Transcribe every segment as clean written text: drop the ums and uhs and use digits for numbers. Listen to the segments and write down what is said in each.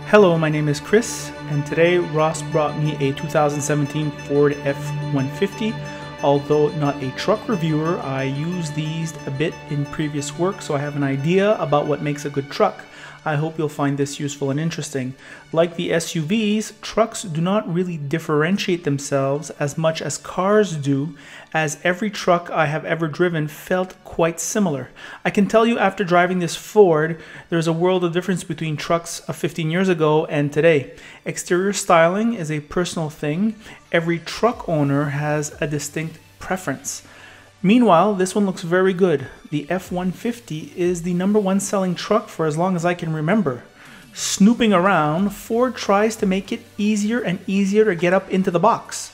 Hello, my name is Chris, and today Ross brought me a 2017 Ford F-150. Although not a truck reviewer, I use these a bit in previous work, so I have an idea about what makes a good truck. I hope you'll find this useful and interesting. Like the SUVs, trucks do not really differentiate themselves as much as cars do, as every truck I have ever driven felt quite similar. I can tell you after driving this Ford, there's a world of difference between trucks of 15 years ago and today. Exterior styling is a personal thing. Every truck owner has a distinct preference. Meanwhile, this one looks very good. The F-150 is the #1 selling truck for as long as I can remember. Snooping around, Ford tries to make it easier and easier to get up into the box.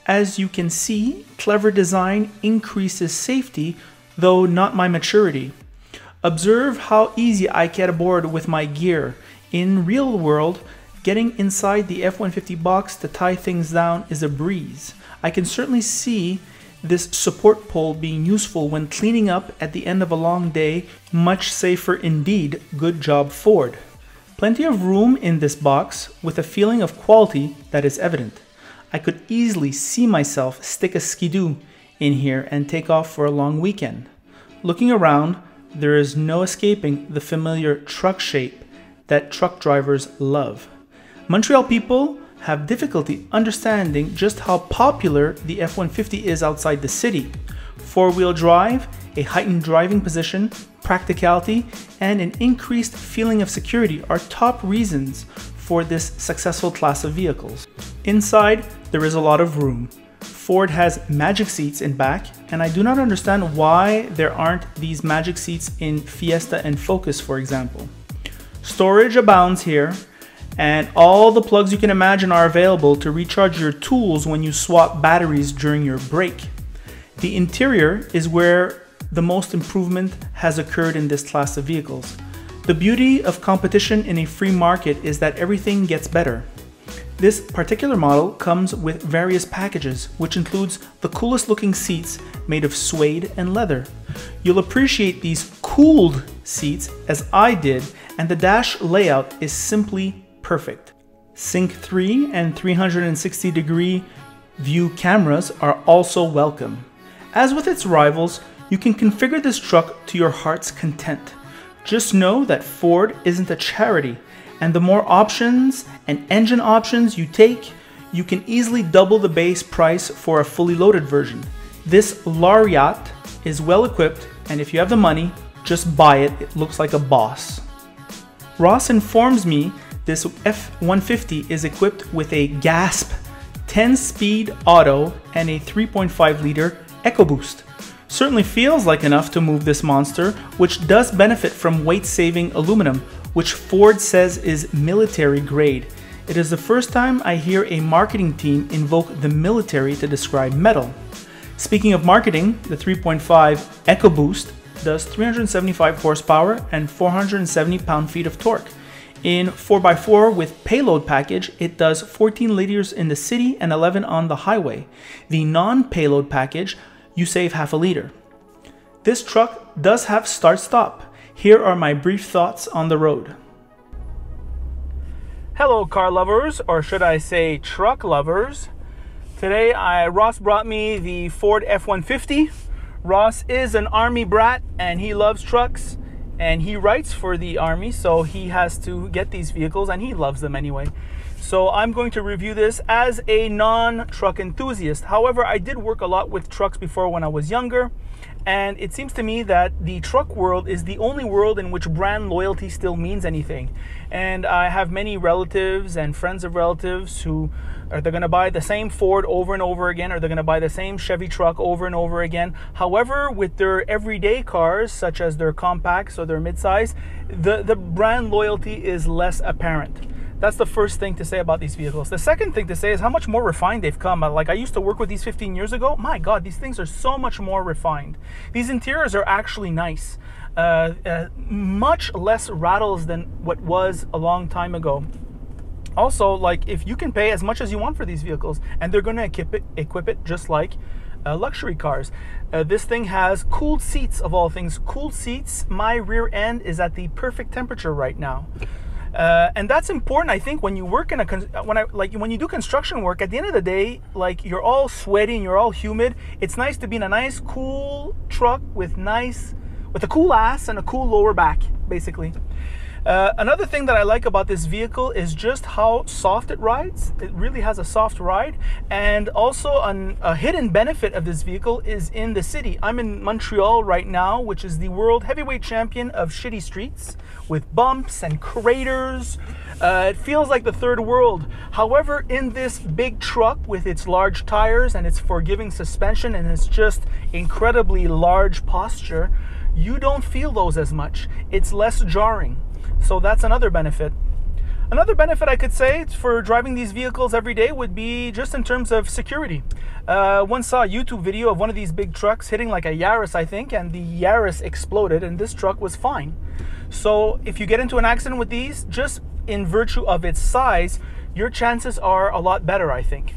As you can see, clever design increases safety, though not my maturity. Observe how easy I get aboard with my gear. In real world, getting inside the F-150 box to tie things down is a breeze. I can certainly see this support pole being useful when cleaning up at the end of a long day. Much safer indeed. Good job, Ford. Plenty of room in this box with a feeling of quality that is evident. I could easily see myself stick a skidoo in here and take off for a long weekend. Looking around, there is no escaping the familiar truck shape that truck drivers love. Montreal people have difficulty understanding just how popular the F-150 is outside the city. Four-wheel drive, a heightened driving position, practicality, and an increased feeling of security are top reasons for this successful class of vehicles. Inside, there is a lot of room. Ford has magic seats in back, and I do not understand why there aren't these magic seats in Fiesta and Focus, for example. Storage abounds here, and all the plugs you can imagine are available to recharge your tools when you swap batteries during your break. The interior is where the most improvement has occurred in this class of vehicles. The beauty of competition in a free market is that everything gets better. This particular model comes with various packages, which includes the coolest looking seats made of suede and leather. You'll appreciate these cooled seats as I did, and the dash layout is simply perfect. Sync 3 and 360-degree view cameras are also welcome. As with its rivals, you can configure this truck to your heart's content. Just know that Ford isn't a charity, and the more options and engine options you take, you can easily double the base price for a fully loaded version. This Lariat is well equipped, and if you have the money, just buy it. It looks like a boss. Ross informs me this F-150 is equipped with a GASP 10-speed auto and a 3.5-liter EcoBoost. Certainly feels like enough to move this monster, which does benefit from weight-saving aluminum, which Ford says is military grade. It is the first time I hear a marketing team invoke the military to describe metal. Speaking of marketing, the 3.5 EcoBoost does 375 horsepower and 470 pound-feet of torque. In 4x4 with payload package, it does 14 liters in the city and 11 on the highway. The non-payload package, you save half a liter. This truck does have start-stop. Here are my brief thoughts on the road. Hello car lovers, or should I say truck lovers. Today Ross brought me the Ford F-150. Ross is an Army brat and he loves trucks. And he writes for the Army, so he has to get these vehicles, and he loves them anyway. So I'm going to review this as a non-truck enthusiast. However, I did work a lot with trucks before when I was younger, and it seems to me that the truck world is the only world in which brand loyalty still means anything. And I have many relatives and friends of relatives who are they going to buy the same Ford over and over again, or they're going to buy the same Chevy truck over and over again. However, with their everyday cars, such as their compacts or their midsize, the brand loyalty is less apparent. That's the first thing to say about these vehicles. The second thing to say is how much more refined they've come. Like, I used to work with these 15 years ago. My God, these things are so much more refined. These interiors are actually nice. Much less rattles than what was a long time ago. Also, like, if you can pay as much as you want for these vehicles, and they're going to equip it just like luxury cars. This thing has cooled seats, of all things. Cooled seats. My rear end is at the perfect temperature right now. And that's important, I think, when you work in when you do construction work. At the end of the day, like, you're all sweaty and you're all humid. It's nice to be in a nice, cool truck with a cool ass and a cool lower back, basically. Another thing that I like about this vehicle is just how soft it rides. It really has a soft ride. And also a hidden benefit of this vehicle is in the city. I'm in Montreal right now, which is the world heavyweight champion of shitty streets with bumps and craters. It feels like the third world. However, in this big truck with its large tires and its forgiving suspension and its just incredibly large posture, you don't feel those as much. It's less jarring. So that's another benefit. Another benefit I could say for driving these vehicles every day would be just in terms of security. Once saw a YouTube video of one of these big trucks hitting like a Yaris, I think, and the Yaris exploded and this truck was fine. So if you get into an accident with these, just in virtue of its size, your chances are a lot better, I think.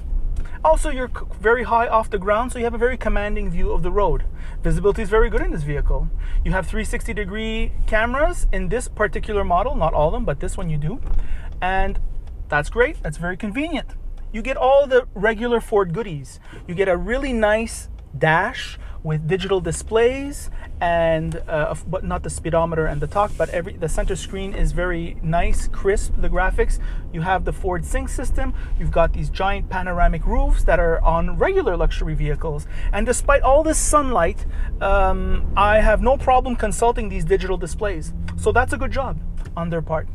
Also, you're very high off the ground, so you have a very commanding view of the road. Visibility is very good in this vehicle. You have 360-degree cameras in this particular model, not all of them, but this one you do. And that's great, that's very convenient. You get all the regular Ford goodies. You get a really nice dash with digital displays and but not the speedometer and the talk, but the center screen is very nice, crisp, the graphics. You have the Ford Sync system. You've got these giant panoramic roofs that are on regular luxury vehicles. And despite all this sunlight, I have no problem consulting these digital displays. So that's a good job on their part.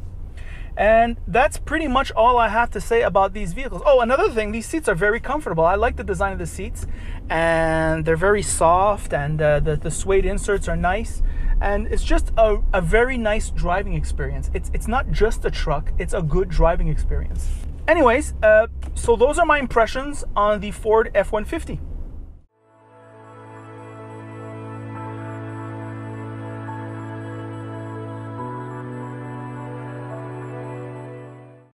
And that's pretty much all I have to say about these vehicles. Oh, another thing, these seats are very comfortable. I like the design of the seats, and they're very soft, and the suede inserts are nice. And it's just a very nice driving experience. It's not just a truck, it's a good driving experience. Anyways, so those are my impressions on the Ford F-150.